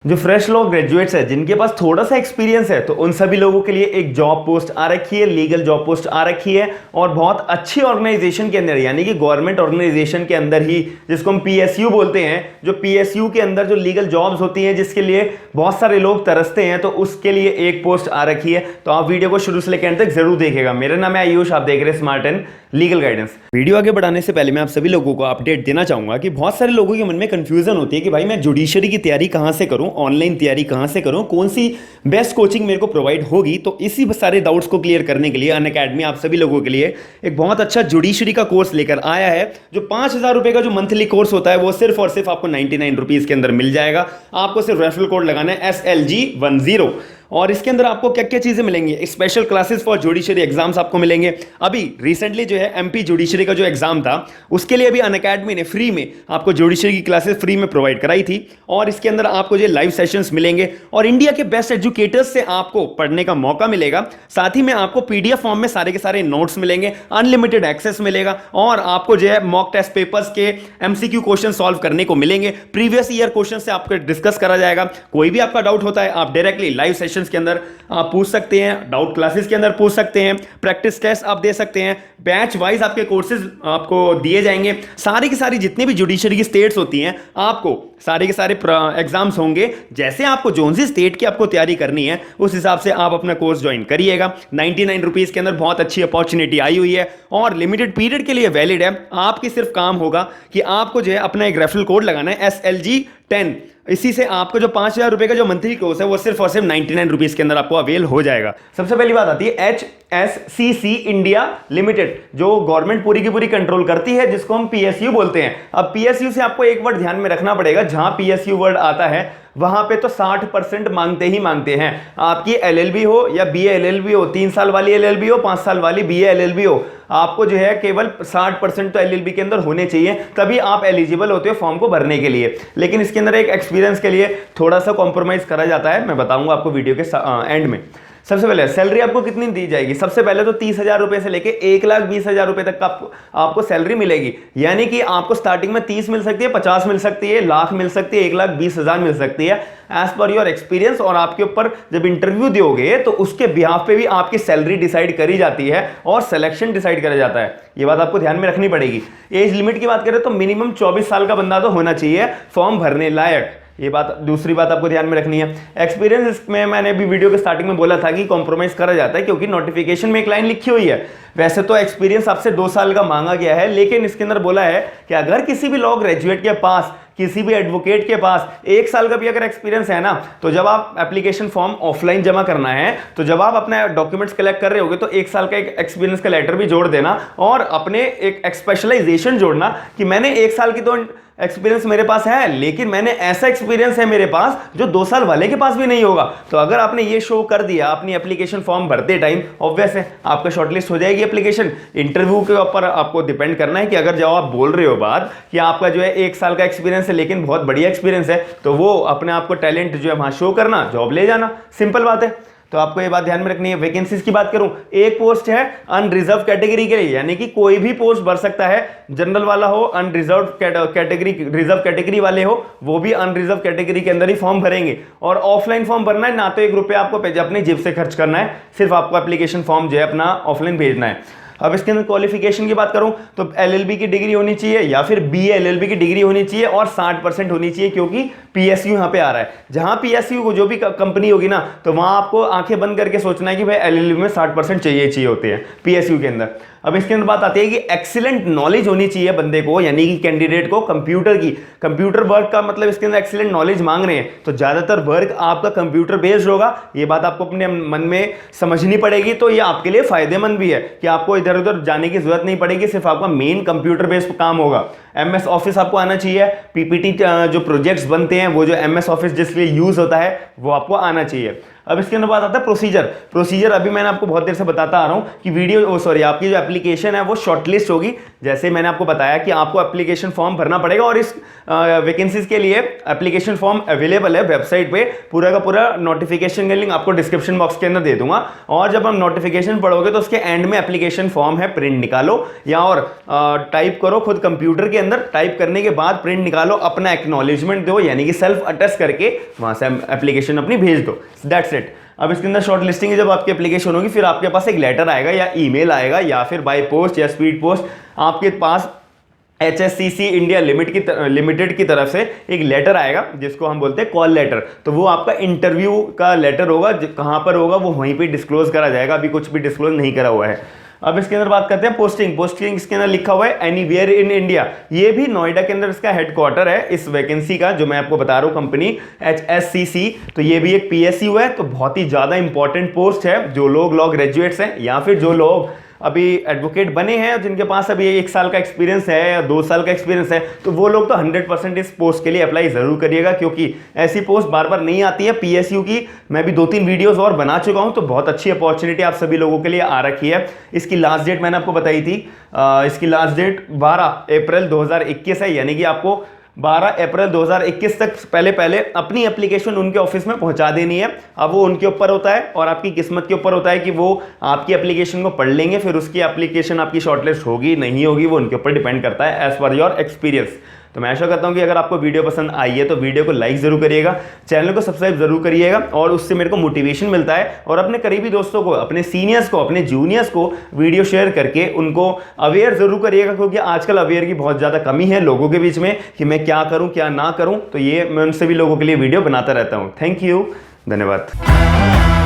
जो फ्रेश लोग ग्रेजुएट्स है जिनके पास थोड़ा सा एक्सपीरियंस है तो उन सभी लोगों के लिए एक जॉब पोस्ट आ रखी है, लीगल जॉब पोस्ट आ रखी है और बहुत अच्छी ऑर्गेनाइजेशन के अंदर, यानी कि गवर्नमेंट ऑर्गेनाइजेशन के अंदर ही, जिसको हम पीएसयू बोलते हैं। जो पीएसयू के अंदर जो लीगल जॉब्स होती हैं जिसके लिए बहुत सारे लोग तरसते हैं, तो उसके लिए एक पोस्ट आ रखी है। तो आप वीडियो को शुरू से लेकर अंत तक जरूर देखिएगा। मेरा नाम है आयुष, आप देख रहे हैं smart and legal guidance. Video आगे बढ़ाने से पहले मैं आप सभी लोगों को अपडेट देना चाहूंगा कि बहुत सारे लोगों के मन में कंफ्यूजन होती है कि भाई मैं जुडिशरी की तैयारी कहां से करूं, ऑनलाइन तैयारी कहां से करूं, कौन सी बेस्ट कोचिंग मेरे को प्रोवाइड होगी। तो इसी सारे डाउट्स को क्लियर करने के लिए अनअकैडमी आप सभी लोगों के लिए एक बहुत अच्छा जुडिशरी का कोर्स लेकर आया है। जो 5,000 रुपए का जो मंथली कोर्स होता है वो सिर्फ और सिर्फ आपको 99 रुपीज के अंदर मिल जाएगा। आपको सिर्फ रेफरल कोड लगाना है SLG10 और इसके अंदर आपको क्या क्या चीजें मिलेंगी। Special classes for judiciary exams आपको मिलेंगे। अभी रिसेंटली जो है एमपी जुडिशरी का जो एग्जाम था उसके लिए अभी अनअकैडमी ने फ्री में आपको जुडिशरी की क्लासेस फ्री में प्रोवाइड कराई थी और इसके अंदर आपको जो लाइव सेशंस मिलेंगे और इंडिया के बेस्ट एजुकेटर्स से आपको पढ़ने का मौका मिलेगा। साथ ही में आपको पीडीएफ फॉर्म में सारे के सारे नोट्स मिलेंगे, अनलिमिटेड एक्सेस मिलेगा और आपको जो है मॉक टेस्ट पेपर्स के एमसीक्यू क्वेश्चन सॉल्व करने को मिलेंगे। प्रीवियस ईयर क्वेश्चन से आपको डिस्कस करा जाएगा। कोई भी आपका डाउट होता है आप डायरेक्टली लाइव सेशन के अंदर आप पूछ सकते हैं, डाउट क्लासेस के अंदर पूछ सकते हैं, प्रैक्टिस टेस्ट आप दे सकते हैं, बैच वाइज आपके कोर्सेज आपको दिए जाएंगे। सारी की सारी जितनी भी जुडिशरी की स्टेट्स होती हैं आपको सारे के सारे एग्जाम्स होंगे। जैसे आपको जोन सी स्टेट की आपको तैयारी करनी है उस हिसाब से आप अपना कोर्स ज्वाइन करिएगा। 99 रुपीज के अंदर बहुत अच्छी अपॉर्चुनिटी आई हुई है और लिमिटेड पीरियड के लिए वैलिड है। आपके सिर्फ काम होगा कि आपको जो है अपना एक रेफरल कोड लगाना है SLG10। इसी से आपको जो 5,000 रुपए का जो मंथली कोर्स है वो सिर्फ और सिर्फ 99 रुपीज के अंदर आपको अवेल हो जाएगा। सबसे पहली बात आती है HSCC इंडिया लिमिटेड, जो गवर्नमेंट पूरी की पूरी कंट्रोल करती है, जिसको हम PSU बोलते हैं। अब PSU से आपको एक वर्ड ध्यान में रखना पड़ेगा, जहां PSU वर्ड आता है वहां पे तो 60% मांगते ही मांगते हैं। आपकी LLB हो या BA LLB हो, 3 साल वाली LLB हो, 5 साल वाली BA LLB हो, आपको जो है केवल 60% तो LLB के अंदर होने चाहिए, तभी आप एलिजिबल होते हो फॉर्म को भरने के लिए। लेकिन इसके अंदर एक एक्सपीरियंस के लिए थोड़ा सा कॉम्प्रोमाइज करा जाता है, मैं बताऊंगा आपको वीडियो के एंड में। सबसे पहले सैलरी आपको कितनी दी जाएगी। सबसे पहले तो 30,000 रुपए से लेके 1,20,000 रुपए तक का आपको सैलरी मिलेगी। यानी कि आपको स्टार्टिंग में 30 मिल सकती है, 50 मिल सकती है, लाख मिल सकती है, 1,20,000 मिल सकती है, एज पर योर एक्सपीरियंस। और आपके ऊपर जब इंटरव्यू दोगे तो उसके बिहाफ पे भी आपकी सैलरी डिसाइड करी जाती है और सिलेक्शन डिसाइड करा जाता है। ये बात आपको ध्यान में रखनी पड़ेगी। एज लिमिट की बात करें तो मिनिमम 24 साल का बंदा तो होना चाहिए फॉर्म भरने लायक। ये बात, दूसरी बात आपको ध्यान में रखनी है। एक्सपीरियंस में मैंने अभी वीडियो के स्टार्टिंग में बोला था कि कॉम्प्रोमाइज करा जाता है, क्योंकि नोटिफिकेशन में एक लाइन लिखी हुई है। वैसे तो एक्सपीरियंस आपसे 2 साल का मांगा गया है, लेकिन इसके अंदर बोला है कि अगर किसी भी लॉ ग्रेजुएट के पास, किसी भी एडवोकेट के पास 1 साल का भी अगर एक्सपीरियंस है ना, तो जब आप एप्लीकेशन फॉर्म ऑफलाइन जमा करना है, तो जब आप अपने डॉक्यूमेंट्स कलेक्ट कर रहे होगे तो 1 साल का एक एक्सपीरियंस का लेटर भी जोड़ देना और अपने एक स्पेशलाइजेशन जोड़ना कि मैंने 1 साल की तो एक्सपीरियंस मेरे पास है, लेकिन मैंने ऐसा एक्सपीरियंस है मेरे पास जो 2 साल वाले के पास भी नहीं होगा। तो अगर आपने ये शो कर दिया अपनी एप्लीकेशन फॉर्म भरते टाइम, ऑब्वियस है आपका शॉर्टलिस्ट हो जाएगी एप्लीकेशन। इंटरव्यू के ऊपर आपको डिपेंड करना है कि अगर जब आप बोल रहे हो बात कि आपका जो है 1 साल का एक्सपीरियंस है लेकिन बहुत बढ़िया एक्सपीरियंस है, तो वो अपने आप को टैलेंट जो है वहां शो करना, जॉब ले जाना, सिंपल बात है। तो आपको ये बात ध्यान में रखनी है। वैकेंसीज की बात करूं, एक पोस्ट है अनरिजर्व कैटेगरी के लिए, यानी कि कोई भी पोस्ट भर सकता है। जनरल वाला हो, अनरिजर्व कैटेगरी, रिजर्व कैटेगरी वाले हो, वो भी अनरिजर्व कैटेगरी के अंदर ही फॉर्म भरेंगे। और ऑफलाइन फॉर्म भरना है, ना तो 1 रुपया आपको अपनी जेब से खर्च करना है, सिर्फ आपको एप्लीकेशन फॉर्म जो है अपना ऑफलाइन भेजना है। अब इसके अंदर क्वालिफिकेशन की बात करूं तो LLB की डिग्री होनी चाहिए या फिर BA LLB की डिग्री होनी चाहिए और 60% होनी चाहिए, क्योंकि PSU यहां पे आ रहा है। जहां PSU को जो भी कंपनी होगी ना, तो वहां आपको आंखें बंद करके सोचना है कि भाई LLB में 60% चाहिए होते हैं PSU के अंदर। अब इसके अंदर बात आती है कि एक्सीलेंट नॉलेज होनी चाहिए बंदे को, यानी कि कैंडिडेट को कंप्यूटर की, कंप्यूटर वर्क का मतलब इसके अंदर एक्सीलेंट नॉलेज मांग रहे हैं, तो ज्यादातर वर्क आपका कंप्यूटर बेस्ड होगा। ये बात आपको अपने मन में समझनी पड़ेगी। तो ये आपके लिए फायदेमंद भी है कि आपको इधर उधर जाने की जरूरत नहीं पड़ेगी, सिर्फ आपका मेन कंप्यूटर बेस्ड काम होगा। MS ऑफिस आपको आना चाहिए। PPT जो प्रोजेक्ट्स बनते हैं वो जो MS ऑफिस जिसके लिए यूज होता है वो आपको आना चाहिए। अब इसके अंदर बात आता है प्रोसीजर अभी मैंने आपको बहुत देर से बताता आ रहा हूं कि आपकी जो एप्लीकेशन है वो शॉर्टलिस्ट होगी। जैसे मैंने आपको बताया कि आपको एप्लीकेशन फॉर्म भरना पड़ेगा और इस वैकेंसीज के लिए एप्लीकेशन फॉर्म अवेलेबल है वेबसाइट पे। पूरा का पूरा नोटिफिकेशन का लिंक आपको डिस्क्रिप्शन बॉक्स के अंदर दे दूंगा। और जब हम नोटिफिकेशन पढ़ोगे तो उसके एंड में एप्लीकेशन फॉर्म है, प्रिंट निकालो या और टाइप करो खुद कंप्यूटर के अंदर। टाइप करने के बाद प्रिंट निकालो, अपना एक्नॉलेजमेंट दो यानी कि सेल्फ अटेस्ट करके वहां से एप्लीकेशन अपनी भेज दो। That's it. अब इसके अंदर शॉर्ट लिस्टिंग जब आपकी एप्लीकेशन होगी फिर आपके पास एक लेटर आएगा या ईमेल आएगा या फिर बाय पोस्ट या स्पीड पोस्ट आपके पास HSCC इंडिया लिमिटेड की तरफ से एक लेटर आएगा जिसको हम बोलते हैं कॉल लेटर। तो वो आपका इंटरव्यू का लेटर होगा, कहाँ पर होगा वो वहीं पे डिस्क्लोज करा जाएगा। अभी कुछ भी डिस्क्लोज नहीं करा हुआ है। अब इसके अंदर बात करते हैं पोस्टिंग इसके अंदर लिखा हुआ है एनीवेयर इन इंडिया। ये भी नोएडा के अंदर इसका हेडक्वार्टर है इस वैकेंसी का, जो मैं आपको बता रहा हूँ कंपनी HSCC। तो ये भी एक PSU है, तो बहुत ही ज्यादा इंपॉर्टेंट पोस्ट है। जो लोग लॉ ग्रेजुएट्स हैं या फिर जो लोग अभी एडवोकेट बने हैं जिनके पास अभी 1 साल का एक्सपीरियंस है या 2 साल का एक्सपीरियंस है, तो वो लोग तो 100% इस पोस्ट के लिए अप्लाई जरूर करिएगा, क्योंकि ऐसी पोस्ट बार बार नहीं आती है। PSU की मैं भी 2-3 वीडियोस और बना चुका हूं, तो बहुत अच्छी अपॉर्चुनिटी आप सभी लोगों के लिए आ रखी है। इसकी लास्ट डेट मैंने आपको बताई थी, इसकी लास्ट डेट 12 अप्रैल 2021 है, यानी कि आपको 12 अप्रैल 2021 तक पहले अपनी एप्लीकेशन उनके ऑफिस में पहुंचा देनी है। अब वो उनके ऊपर होता है और आपकी किस्मत के ऊपर होता है कि वो आपकी एप्लीकेशन को पढ़ लेंगे, फिर उसकी एप्लीकेशन आपकी शॉर्टलिस्ट होगी नहीं होगी वो उनके ऊपर डिपेंड करता है एज पर योर एक्सपीरियंस। तो मैं आशा करता हूं कि अगर आपको वीडियो पसंद आई है तो वीडियो को लाइक जरूर करिएगा, चैनल को सब्सक्राइब जरूर करिएगा, और उससे मेरे को मोटिवेशन मिलता है। और अपने करीबी दोस्तों को, अपने सीनियर्स को, अपने जूनियर्स को वीडियो शेयर करके उनको अवेयर जरूर करिएगा, क्योंकि आजकल अवेयर की बहुत ज़्यादा कमी है लोगों के बीच में कि मैं क्या करूँ क्या ना करूँ। तो ये मैं उन सभी लोगों के लिए वीडियो बनाता रहता हूँ। थैंक यू, धन्यवाद।